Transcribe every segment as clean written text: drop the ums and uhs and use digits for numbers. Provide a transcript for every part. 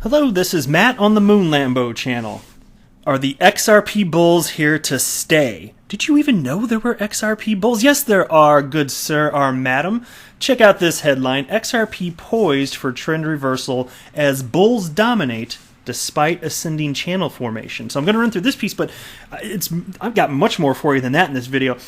Hello, this is Matt on the Moon Lambo channel. Are the XRP bulls here to stay? Did you even know there were XRP bulls? Yes, there are, good sir or madam. Check out this headline: XRP poised for trend reversal as bulls dominate despite ascending channel formation. So I'm going to run through this piece, but I've got much more for you than that in this video.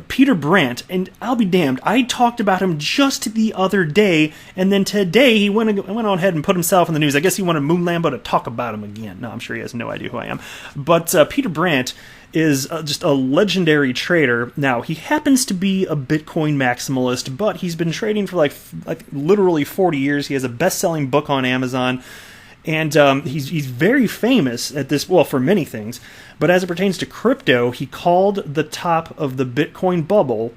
Peter Brandt, and I'll be damned, I talked about him just the other day, and then today he went on ahead and put himself in the news. I guess he wanted Moon Lambo to talk about him again. No, I'm sure he has no idea who I am. But Peter Brandt is just a legendary trader. Now, he happens to be a Bitcoin maximalist, but he's been trading for like literally 40 years. He has a best-selling book on Amazon. And he's very famous at this, well, for many things. But as it pertains to crypto, he called the top of the Bitcoin bubble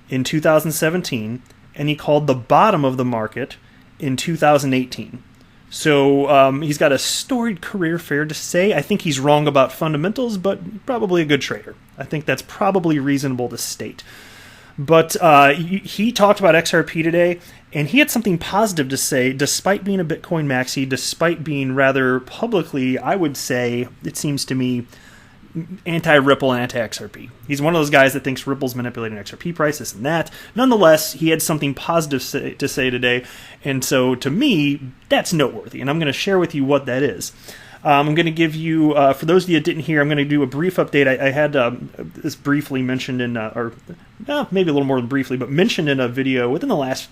in 2017, and he called the bottom of the market in 2018. So he's got a storied career, fair to say. I think he's wrong about fundamentals, but probably a good trader. I think that's probably reasonable to state. But he talked about XRP today, and he had something positive to say, despite being a Bitcoin maxi, despite being rather publicly, I would say, it seems to me, anti-Ripple and anti-XRP. He's one of those guys that thinks Ripple's manipulating XRP price, this and that. Nonetheless, he had something positive to say today, and so to me, that's noteworthy, and I'm going to share with you what that is. I'm going to give you, for those of you that didn't hear, I'm going to do a brief update. I had this briefly mentioned in, maybe a little more than briefly, but mentioned in a video within the last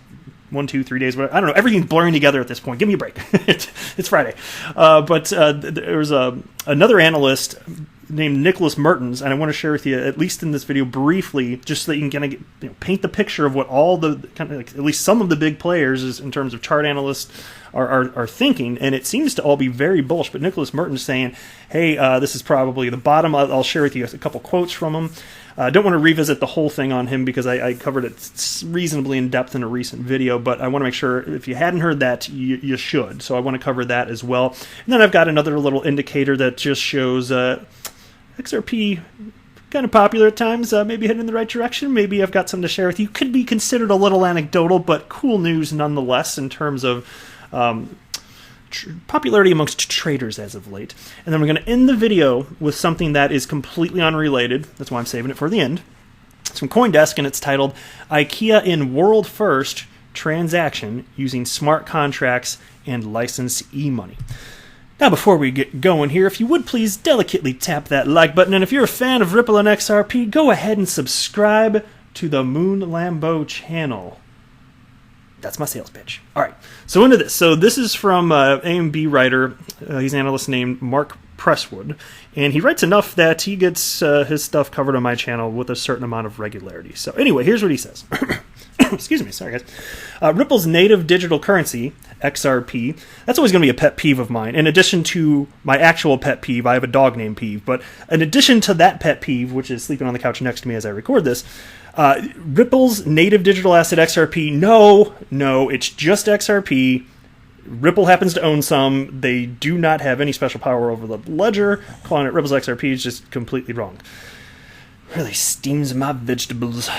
1, 2, 3 days. I don't know. Everything's blurring together at this point. Give me a break. It's Friday. But there was another analyst named Nicholas Mertens, and I want to share with you, at least in this video, briefly, just so that you can kind of paint the picture of what all the kind of like, at least some of the big players, is in terms of chart analysts, are thinking, and it seems to all be very bullish. But Nicholas Mertens saying, hey, this is probably the bottom. I'll share with you a couple quotes from him. I don't want to revisit the whole thing on him because I covered it reasonably in depth in a recent video, but I want to make sure if you hadn't heard that, you should. So I want to cover that as well. And then I've got another little indicator that just shows XRP kind of popular at times, maybe heading in the right direction. Maybe I've got something to share with you. Could be considered a little anecdotal, but cool news nonetheless in terms of popularity amongst traders as of late. And then we're going to end the video with something that is completely unrelated. That's why I'm saving it for the end. It's from CoinDesk, and it's titled IKEA in World First Transaction Using Smart Contracts and Licensed E-Money. Now, before we get going here, if you would please delicately tap that like button, and if you're a fan of Ripple and XRP, go ahead and subscribe to the Moon Lambo channel. That's my sales pitch. All right, so into this. So this is from AMB writer. He's an analyst named Mark Presswood, and he writes enough that he gets his stuff covered on my channel with a certain amount of regularity. So anyway, here's what he says. Excuse me, sorry guys. Ripple's native digital currency, XRP, that's always going to be a pet peeve of mine. In addition to my actual pet peeve, I have a dog named Peeve, but in addition to that pet peeve, which is sleeping on the couch next to me as I record this, Ripple's native digital asset XRP, no, it's just XRP. Ripple happens to own some. They do not have any special power over the ledger. Calling it Ripple's XRP is just completely wrong. Really steams my vegetables.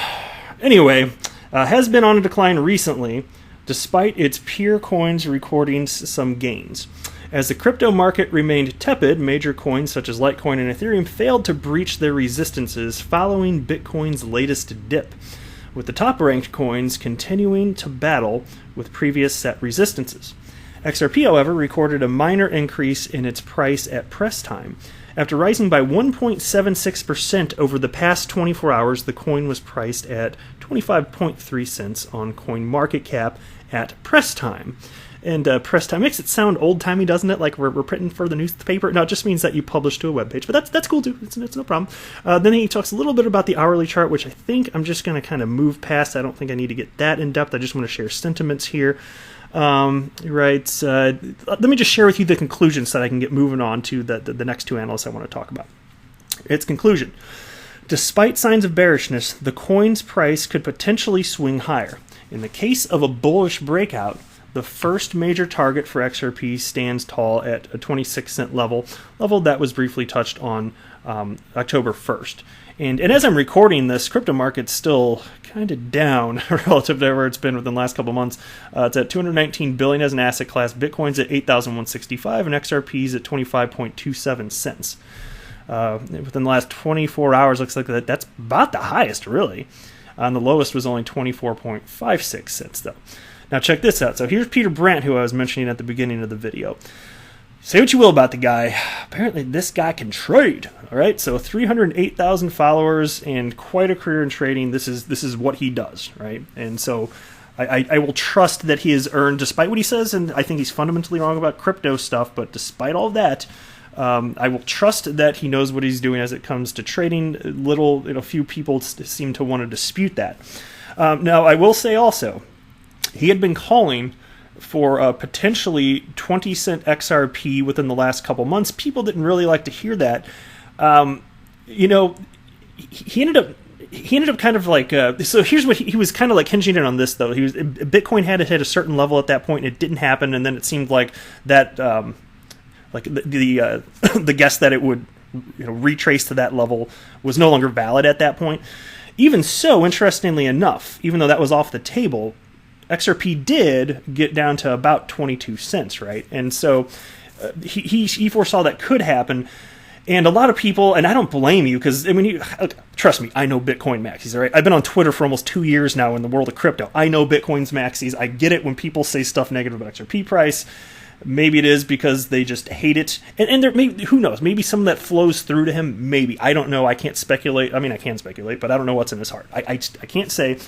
Anyway, has been on a decline recently, despite its peer coins recording some gains. As the crypto market remained tepid, major coins such as Litecoin and Ethereum failed to breach their resistances following Bitcoin's latest dip, with the top-ranked coins continuing to battle with previous set resistances. XRP, however, recorded a minor increase in its price at press time. After rising by 1.76% over the past 24 hours, the coin was priced at 25.3 cents on CoinMarketCap at press time. And press time makes it sound old-timey, doesn't it? Like we're printing for the newspaper. No, it just means that you publish to a webpage. But that's cool, too. It's no problem. Then he talks a little bit about the hourly chart, which I think I'm just going to kind of move past. I don't think I need to get that in-depth. I just want to share sentiments here. Let me just share with you the conclusions so that I can get moving on to the next two analysts I want to talk about. Its conclusion. Despite signs of bearishness, the coin's price could potentially swing higher. In the case of a bullish breakout, the first major target for XRP stands tall at a 26 cent level that was briefly touched on October 1st. And as I'm recording this, crypto market's still kind of down relative to where it's been within the last couple months. It's at 219 billion as an asset class. Bitcoin's at 8,165, and XRP's at 25.27 cents. Within the last 24 hours, looks like that's about the highest, really. And the lowest was only 24.56 cents, though. Now check this out. So here's Peter Brandt, who I was mentioning at the beginning of the video. Say what you will about the guy. Apparently, this guy can trade. All right, so 308,000 followers and quite a career in trading. This is what he does, right? And so I will trust that he has earned, despite what he says, and I think he's fundamentally wrong about crypto stuff. But despite all that, I will trust that he knows what he's doing as it comes to trading. Few people seem to want to dispute that. Now, I will say also, he had been calling for potentially 20-cent XRP within the last couple months. People didn't really like to hear that. He ended up kind of like so here's what he was kind of like hinging in on this, though. Bitcoin had to hit a certain level at that point, and it didn't happen, and then it seemed like that like the guess that it would retrace to that level was no longer valid at that point. Even so, interestingly enough, even though that was off the table, XRP did get down to about 22 cents, right? And so he foresaw that could happen. And a lot of people, and I don't blame you, because, trust me, I know Bitcoin maxis, all right? I've been on Twitter for almost 2 years now in the world of crypto. I know Bitcoin's maxis. I get it when people say stuff negative about XRP price. Maybe it is because they just hate it. And there, maybe, who knows? Maybe some of that flows through to him. Maybe. I don't know. I can't speculate. I can speculate, but I don't know what's in his heart. I can't say.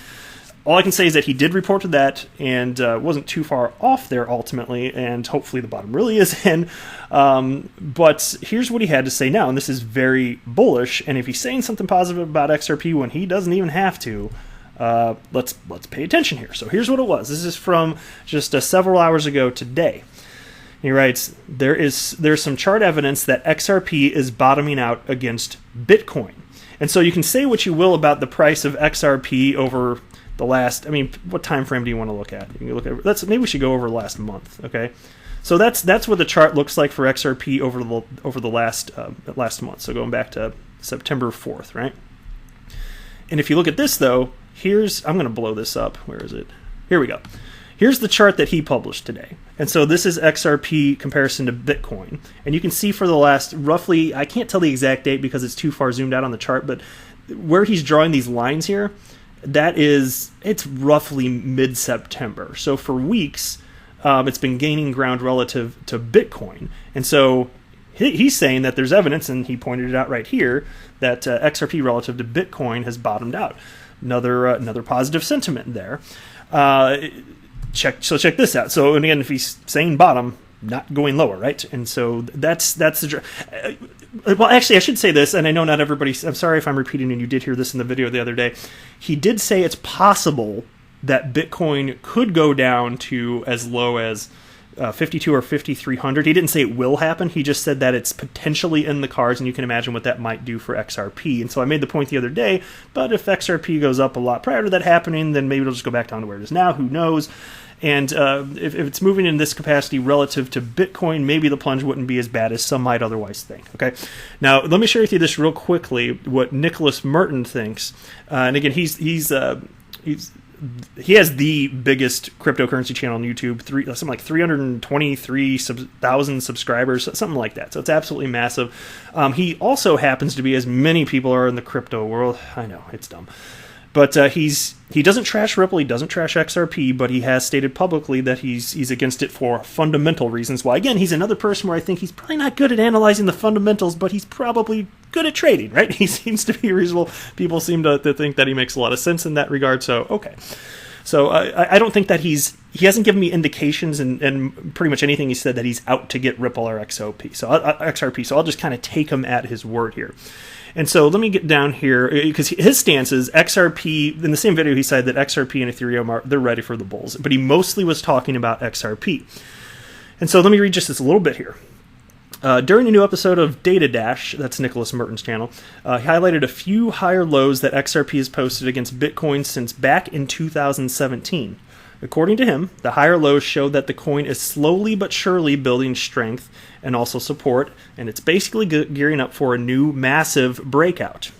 All I can say is that he did report to that and wasn't too far off there ultimately, and hopefully the bottom really is in. But here's what he had to say now, and this is very bullish. And if he's saying something positive about XRP when he doesn't even have to, let's pay attention here. So here's what it was. This is from just several hours ago today. He writes, there's some chart evidence that XRP is bottoming out against Bitcoin. And so you can say what you will about the price of XRP over the last, what time frame do you want to look at? You can look at maybe we should go over the last month, okay? So that's what the chart looks like for XRP over the last month. So going back to September 4th, right? And if you look at this though, I'm going to blow this up. Where is it? Here we go. Here's the chart that he published today. And so this is XRP comparison to Bitcoin. And you can see for the last roughly, I can't tell the exact date because it's too far zoomed out on the chart, but where he's drawing these lines here, it's roughly mid-September. So for weeks, it's been gaining ground relative to Bitcoin. And so he's saying that there's evidence, and he pointed it out right here, that XRP relative to Bitcoin has bottomed out. Another positive sentiment there. Check this out. So, and again, if he's saying bottom, not going lower, right? And so that's the. Well, actually, I should say this, and I know not everybody. I'm sorry if I'm repeating, and you did hear this in the video the other day. He did say it's possible that Bitcoin could go down to as low as 52 or 5,300. He didn't say it will happen. He just said that it's potentially in the cards, and you can imagine what that might do for XRP. And so I made the point the other day, but if XRP goes up a lot prior to that happening, then maybe it'll just go back down to where it is now. Who knows? And if it's moving in this capacity relative to Bitcoin, maybe the plunge wouldn't be as bad as some might otherwise think. Okay, now let me share with you this real quickly. What Nicholas Merton thinks, and again, he has the biggest cryptocurrency channel on YouTube, something like 323,000 subscribers, something like that. So it's absolutely massive. He also happens to be, as many people are in the crypto world. I know it's dumb. But he doesn't trash Ripple, he doesn't trash XRP, but he has stated publicly that he's against it for fundamental reasons. Well, again, he's another person where I think he's probably not good at analyzing the fundamentals, but he's probably good at trading, right? He seems to be reasonable. People seem to think that he makes a lot of sense in that regard, so okay. So I don't think that he hasn't given me indications, and pretty much anything he said that he's out to get Ripple or XRP. So I'll just kind of take him at his word here. And so let me get down here, because his stance is XRP, in the same video he said that XRP and Ethereum they're ready for the bulls, but he mostly was talking about XRP. And so let me read just this a little bit here. During a new episode of Data Dash, that's Nicholas Merton's channel, he highlighted a few higher lows that XRP has posted against Bitcoin since back in 2017. According to him, the higher lows show that the coin is slowly but surely building strength and also support, and it's basically gearing up for a new massive breakout.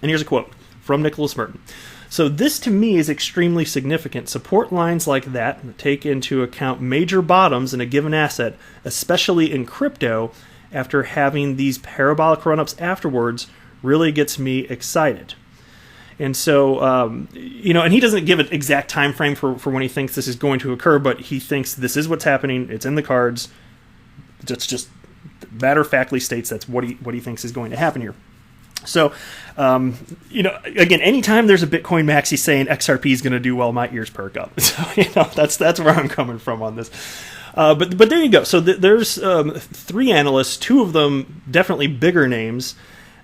And here's a quote from Nicholas Merton. So this to me is extremely significant. Support lines like that take into account major bottoms in a given asset, especially in crypto, after having these parabolic run-ups afterwards really gets me excited. And so, and he doesn't give an exact time frame for when he thinks this is going to occur, but he thinks this is what's happening. It's in the cards. It's just matter-of-factly states that's what he thinks is going to happen here. So, again, anytime there's a Bitcoin maxi saying XRP is going to do well, my ears perk up. So, that's where I'm coming from on this. But there you go. So there's 3 analysts, 2 of them definitely bigger names,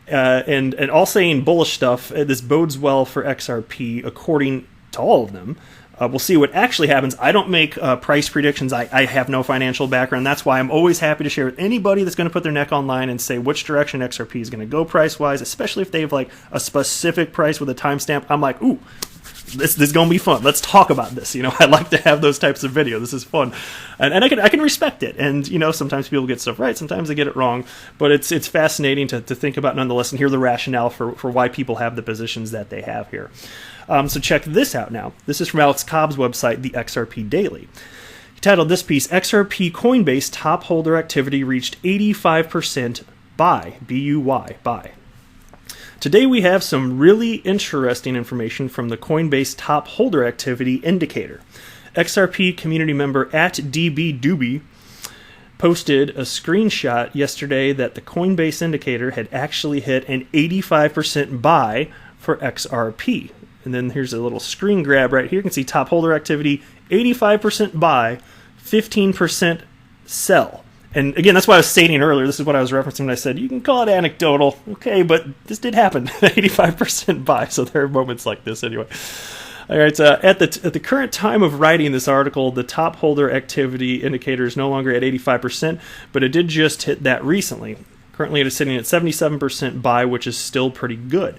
and all saying bullish stuff. This bodes well for XRP, according to all of them. We'll see what actually happens. I don't make price predictions. I have no financial background. That's why I'm always happy to share with anybody that's going to put their neck online and say which direction XRP is going to go price-wise, especially if they have like a specific price with a timestamp. I'm like, ooh, this is going to be fun. Let's talk about this. I like to have those types of video. This is fun. And I can respect it. And, sometimes people get stuff right. Sometimes they get it wrong. But it's fascinating to think about nonetheless and hear the rationale for why people have the positions that they have here. So check this out now. This is from Alex Cobb's website, the XRP Daily. He titled this piece, XRP Coinbase top holder activity reached 85% buy, B-U-Y, buy. Today we have some really interesting information from the Coinbase top holder activity indicator. XRP community member @DBDoobie posted a screenshot yesterday that the Coinbase indicator had actually hit an 85% buy for XRP. And then here's a little screen grab right here. You can see top holder activity, 85% buy, 15% sell. And again, that's what I was stating earlier. This is what I was referencing when I said, you can call it anecdotal. Okay, but this did happen. 85% buy. So there are moments like this anyway. All right, at the current time of writing this article, the top holder activity indicator is no longer at 85%, but it did just hit that recently. Currently, it is sitting at 77% buy, which is still pretty good.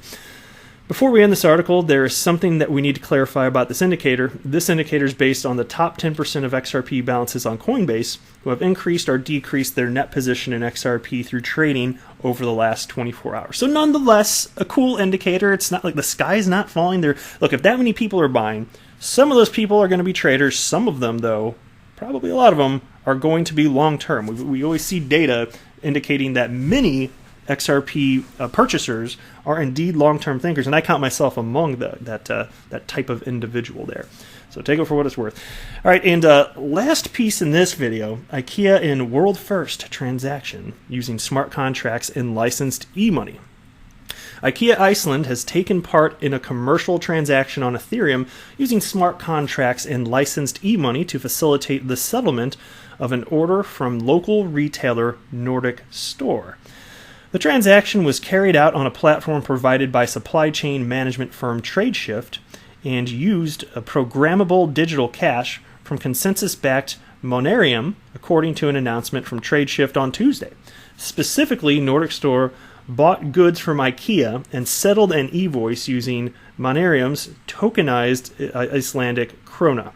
Before we end this article, there is something that we need to clarify about this indicator. This indicator is based on the top 10% of XRP balances on Coinbase who have increased or decreased their net position in XRP through trading over the last 24 hours. So nonetheless, a cool indicator. It's not like the sky's not falling there. Look, if that many people are buying, some of those people are going to be traders. Some of them, though, probably a lot of them, are going to be long-term. We always see data indicating that many XRP purchasers are indeed long-term thinkers, and I count myself among that type of individual there. So take it for what it's worth. All right, and last piece in this video, IKEA in world first transaction using smart contracts and licensed e-money. IKEA Iceland has taken part in a commercial transaction on Ethereum using smart contracts and licensed e-money to facilitate the settlement of an order from local retailer Nordic Store. The transaction was carried out on a platform provided by supply chain management firm TradeShift and used a programmable digital cash from consensus-backed Monerium, according to an announcement from TradeShift on Tuesday. Specifically, Nordic Store bought goods from IKEA and settled an e-voice using Monerium's tokenized Icelandic krona.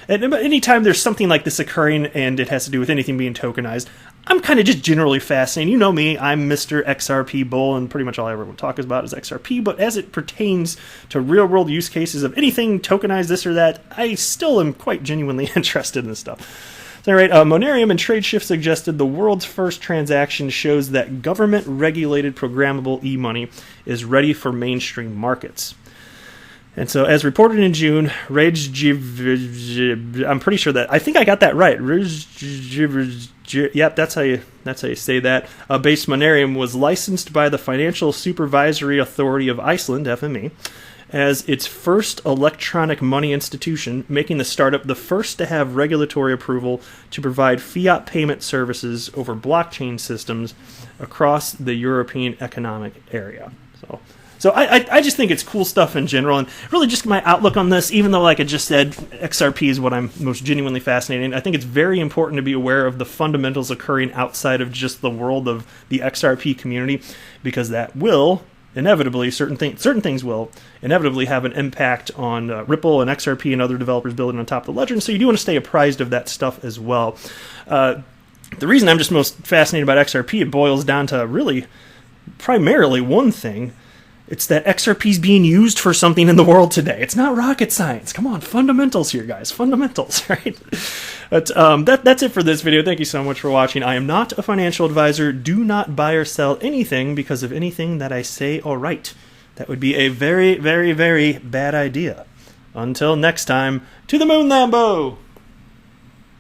And anytime there's something like this occurring and it has to do with anything being tokenized, I'm kind of just generally fascinated. You know me, I'm Mr. XRP bull, and pretty much all I ever talk about is XRP, but as it pertains to real-world use cases of anything tokenized, this or that, I still am quite genuinely interested in this stuff. So, all right, Monerium and TradeShift suggested the world's first transaction shows that government-regulated programmable e-money is ready for mainstream markets. And so, as reported in June, I'm pretty sure that I think I got that right. Yep, that's how you say that. Base Monerium was licensed by the Financial Supervisory Authority of Iceland (FME) as its first electronic money institution, making the startup the first to have regulatory approval to provide fiat payment services over blockchain systems across the European Economic Area. So I just think it's cool stuff in general, and really just my outlook on this, even though like I just said, XRP is what I'm most genuinely fascinated in. I think it's very important to be aware of the fundamentals occurring outside of just the world of the XRP community, because that will inevitably, certain things will inevitably have an impact on Ripple and XRP and other developers building on top of the ledger, and so you do want to stay apprised of that stuff as well. The reason I'm just most fascinated about XRP, it boils down to really primarily one thing. It's that XRP is being used for something in the world today. It's not rocket science. Come on, fundamentals here, guys. Fundamentals, right? But that's it for this video. Thank you so much for watching. I am not a financial advisor. Do not buy or sell anything because of anything that I say or write. That would be a very, very, very bad idea. Until next time, to the moon, Lambo!